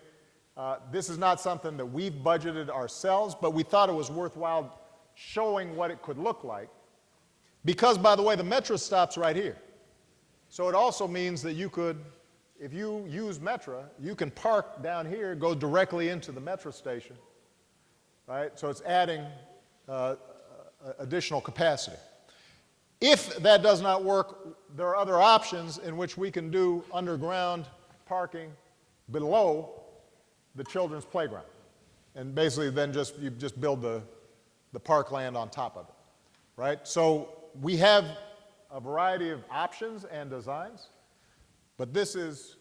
This is not something that we've budgeted ourselves, but we thought it was worthwhile showing what it could look like. Because, by the way, the Metro stops right here. So it also means that you could, if you use Metro, you can park down here, go directly into the Metro station, right? So it's adding additional capacity. If that does not work, there are other options in which we can do underground parking below the children's playground. And basically then you just build the parkland on top of it, right? So we have a variety of options and designs, but this is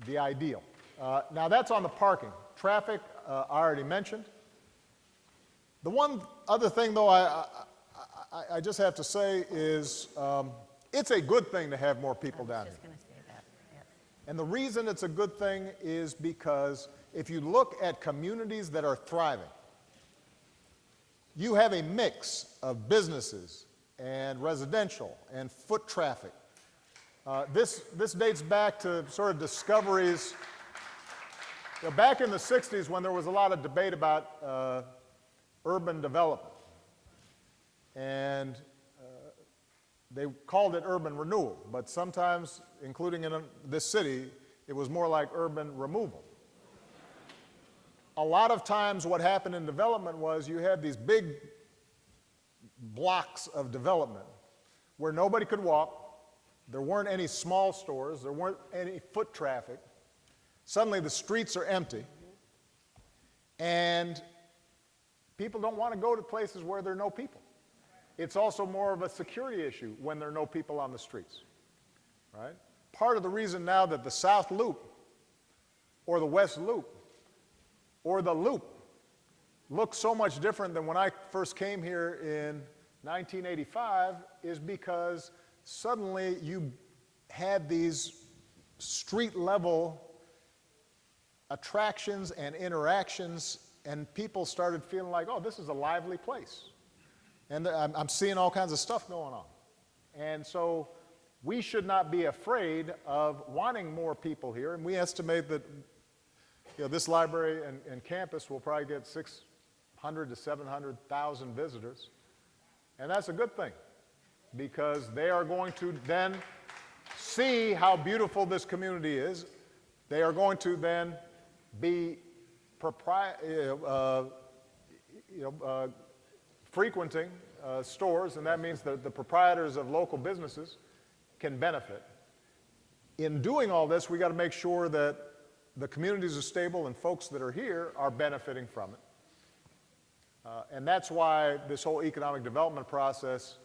the ideal. Now that's on the parking. Traffic, I already mentioned. The one other thing, though, I just have to say is it's a good thing to have more people down here. Just going to say that. Yep. And the reason it's a good thing is because if you look at communities that are thriving, you have a mix of businesses and residential and foot traffic. This dates back to sort of discoveries. Back in the 60s when there was a lot of debate about urban development. And they called it urban renewal, but sometimes, including in this city, it was more like urban removal. A lot of times what happened in development was you had these big blocks of development where nobody could walk, there weren't any small stores, there weren't any foot traffic. Suddenly the streets are empty, and people don't want to go to places where there are no people. It's also more of a security issue when there are no people on the streets, right? Part of the reason now that the South Loop or the West Loop or the Loop looks so much different than when I first came here in 1985 is because suddenly you had these street-level attractions and interactions, and people started feeling like, oh, this is a lively place. And I'm seeing all kinds of stuff going on. And so we should not be afraid of wanting more people here. And we estimate that this library and campus will probably get 600 to 700,000 visitors. And that's a good thing, because they are going to then see how beautiful this community is. They are going to then be frequenting stores, and that means that the proprietors of local businesses can benefit. In doing all this, we got to make sure that the communities are stable and folks that are here are benefiting from it. And that's why this whole economic development process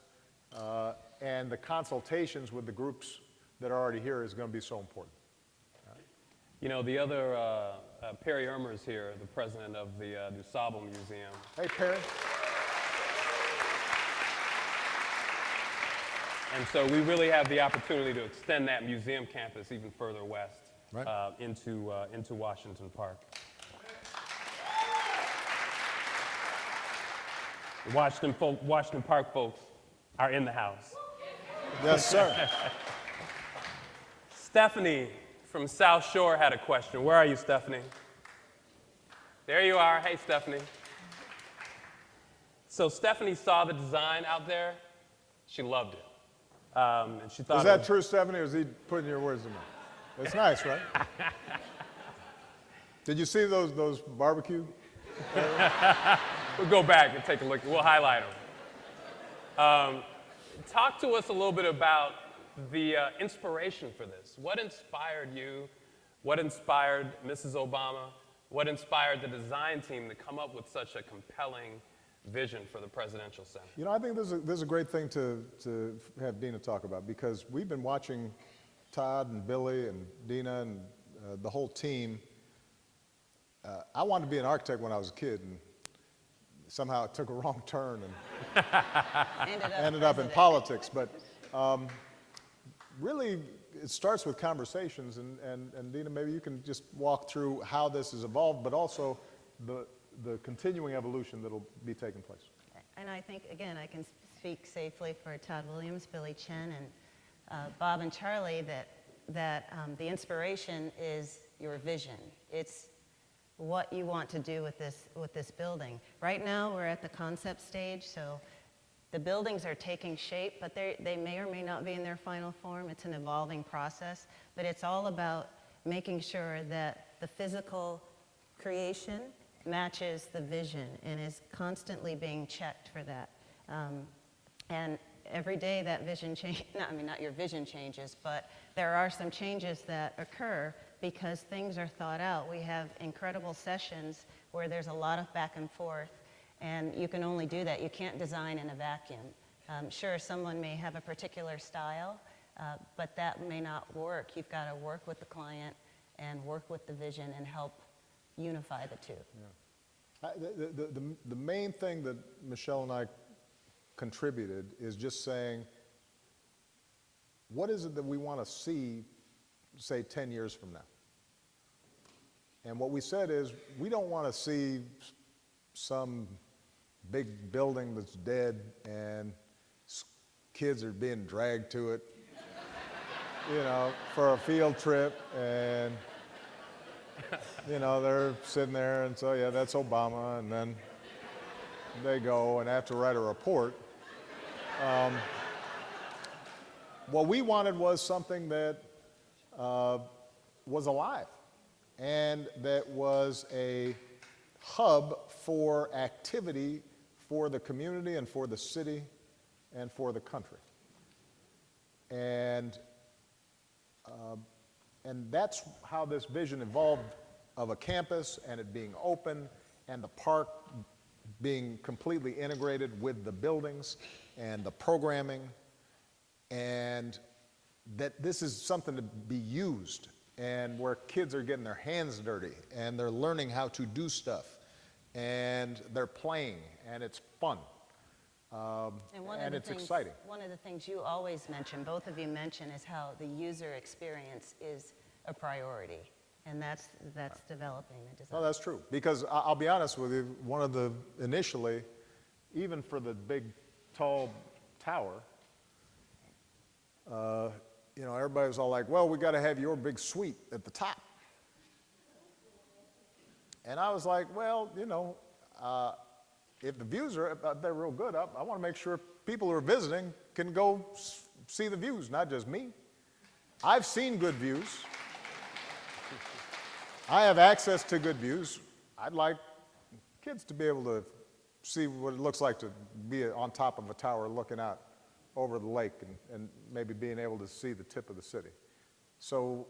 and the consultations with the groups that are already here is going to be so important. You know, the other, Perry Irmer's here, the president of the DuSable Museum. Hey, Perry. And so we really have the opportunity to extend that museum campus even further west, right, into Washington Park. The Washington Park folks are in the house. Yes, sir. Stephanie from South Shore had a question. Where are you, Stephanie? There you are. Hey, Stephanie. So Stephanie saw the design out there. She loved it. And she thought Is it that was- true, Stephanie, or is he putting your words in mouth? It's nice, right? Did you see those barbecue? We'll go back and take a look. We'll highlight them. Talk to us a little bit about the inspiration for this. What inspired you? What inspired Mrs. Obama? What inspired the design team to come up with such a compelling vision for the Presidential Center? You know, I think this is a great thing to have Dina talk about, because we've been watching Todd and Billy and Dina and the whole team. I wanted to be an architect when I was a kid, and somehow it took a wrong turn and ended up in politics. But really, it starts with conversations, and Dina, maybe you can just walk through how this has evolved, but also the continuing evolution that'll be taking place. And I think, again, I can speak safely for Todd Williams, Billy Chen, and Bob and Charlie, that the inspiration is your vision. It's what you want to do with this building. Right now, we're at the concept stage, so the buildings are taking shape, but they may or may not be in their final form. It's an evolving process, but it's all about making sure that the physical creation matches the vision and is constantly being checked for that. And every day that vision changes, not your vision changes, but there are some changes that occur because things are thought out. We have incredible sessions where there's a lot of back and forth, and you can only do that. You can't design in a vacuum. Sure, someone may have a particular style, but that may not work. You've got to work with the client and work with the vision and help unify the two. Yeah. The main thing that Michelle and I contributed is just saying, what is it that we want to see, say, 10 years from now? And what we said is, we don't want to see some big building that's dead and kids are being dragged to it, you know, for a field trip, and you know, they're sitting there and so, yeah, that's Obama, and then they go and have to write a report. What we wanted was something that was alive and that was a hub for activity for the community and for the city and for the country. And that's how this vision evolved, of a campus and it being open and the park being completely integrated with the buildings and the programming, and that this is something to be used and where kids are getting their hands dirty and they're learning how to do stuff and they're playing and it's fun. And it's exciting. One of the things you always mention, both of you mention, is how the user experience is a priority, and that's developing the design. No, that's true. Because I'll be honest with you, one of the, initially, even for the big, tall tower, you know, everybody was all like, well, we got to have your big suite at the top. And I was like, well, you know, if the views are, they're real good, I want to make sure people who are visiting can go see the views, not just me. I've seen good views. I have access to good views. I'd like kids to be able to see what it looks like to be on top of a tower looking out over the lake and maybe being able to see the tip of the city. So,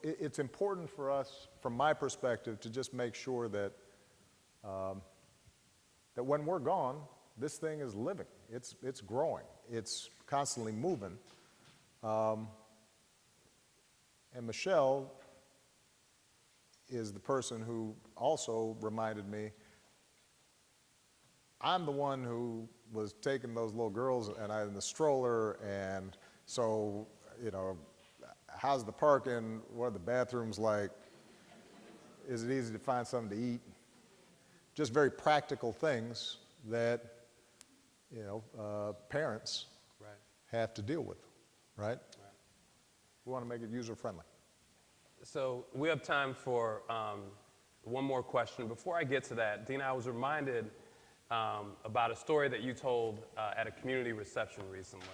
it's important for us, from my perspective, to just make sure that that when we're gone, this thing is living. It's growing. It's constantly moving. And Michelle is the person who also reminded me, I'm the one who was taking those little girls and I in the stroller, and so, you know, how's the parking? What are the bathrooms like? Is it easy to find something to eat? Just very practical things that, you know, parents have to deal with, right? We want to make it user-friendly. So we have time for one more question. Before I get to that, Dina, I was reminded about a story that you told at a community reception recently.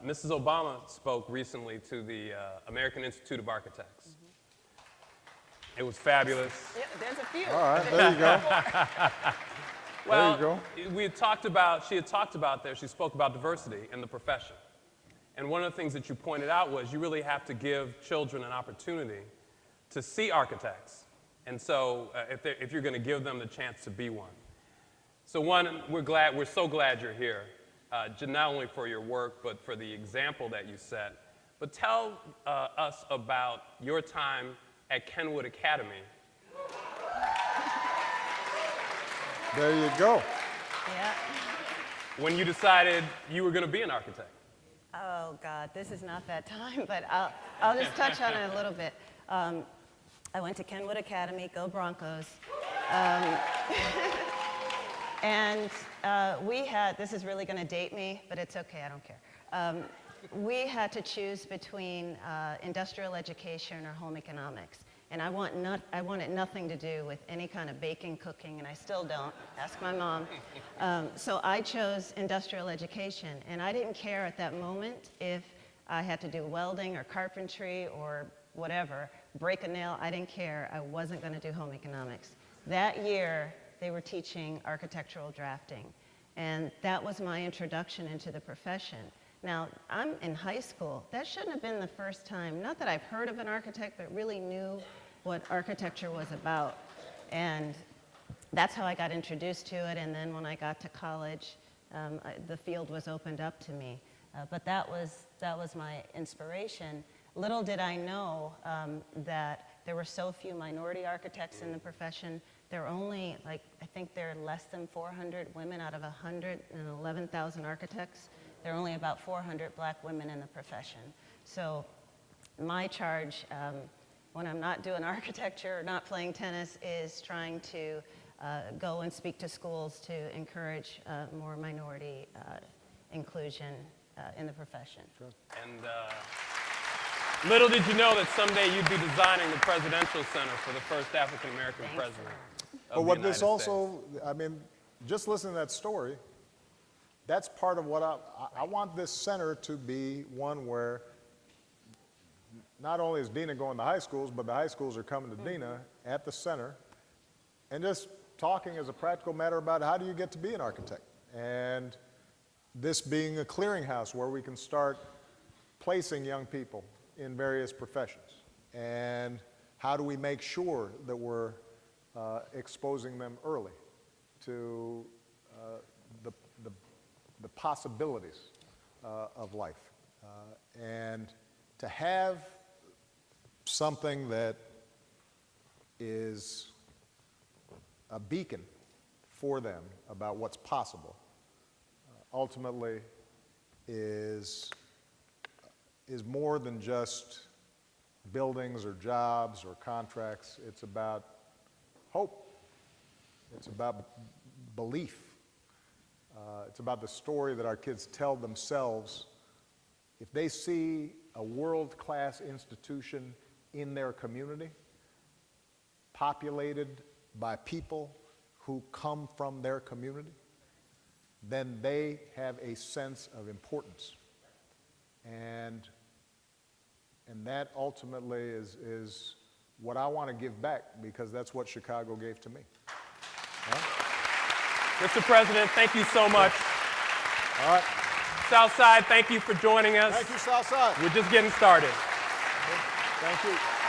Mrs. Obama spoke recently to the American Institute of Architects. It was fabulous. Yeah, there's a few. All right, there you go. Well, There she had talked about there, she spoke about diversity in the profession. And one of the things that you pointed out was you really have to give children an opportunity to see architects. And so if you're going to give them the chance to be one. So one, we're so glad you're here, not only for your work, but for the example that you set. But tell us about your time at Kenwood Academy. There you go. Yeah. When you decided you were going to be an architect. Oh, God, this is not that time, but I'll just touch on it a little bit. I went to Kenwood Academy, go Broncos. And we had, this is really going to date me, but it's okay, I don't care. We had to choose between industrial education or home economics. And I wanted nothing to do with any kind of baking, cooking, and I still don't. Ask my mom. So I chose industrial education, and I didn't care at that moment if I had to do welding or carpentry or whatever, break a nail, I didn't care. I wasn't going to do home economics. That year, they were teaching architectural drafting, and that was my introduction into the profession. Now, I'm in high school. That shouldn't have been the first time, not that I've heard of an architect, but really knew what architecture was about. And that's how I got introduced to it, and then when I got to college, the field was opened up to me. But that was my inspiration. Little did I know that there were so few minority architects in the profession. There are only, I think there are less than 400 women out of 111,000 architects. There are only about 400 black women in the profession. So my charge, when I'm not doing architecture or not playing tennis, is trying to go and speak to schools to encourage more minority inclusion in the profession. Sure. And little did you know that someday you'd be designing the Presidential Center for the first African-American president of But what the this United also, I mean, just listening to that story, that's part of what I want this center to be one where not only is Dina going to high schools, but the high schools are coming to Dina at the center and just talking as a practical matter about how do you get to be an architect. And this being a clearinghouse where we can start placing young people in various professions. And how do we make sure that we're exposing them early to the possibilities of life. And to have something that is a beacon for them about what's possible ultimately is more than just buildings or jobs or contracts. It's about hope. It's about belief. It's about the story that our kids tell themselves. If they see a world-class institution in their community, populated by people who come from their community, then they have a sense of importance. And that ultimately is what I want to give back, because that's what Chicago gave to me. Mr. President, thank you so much. All right. Southside, thank you for joining us. Thank you, Southside. We're just getting started. Thank you.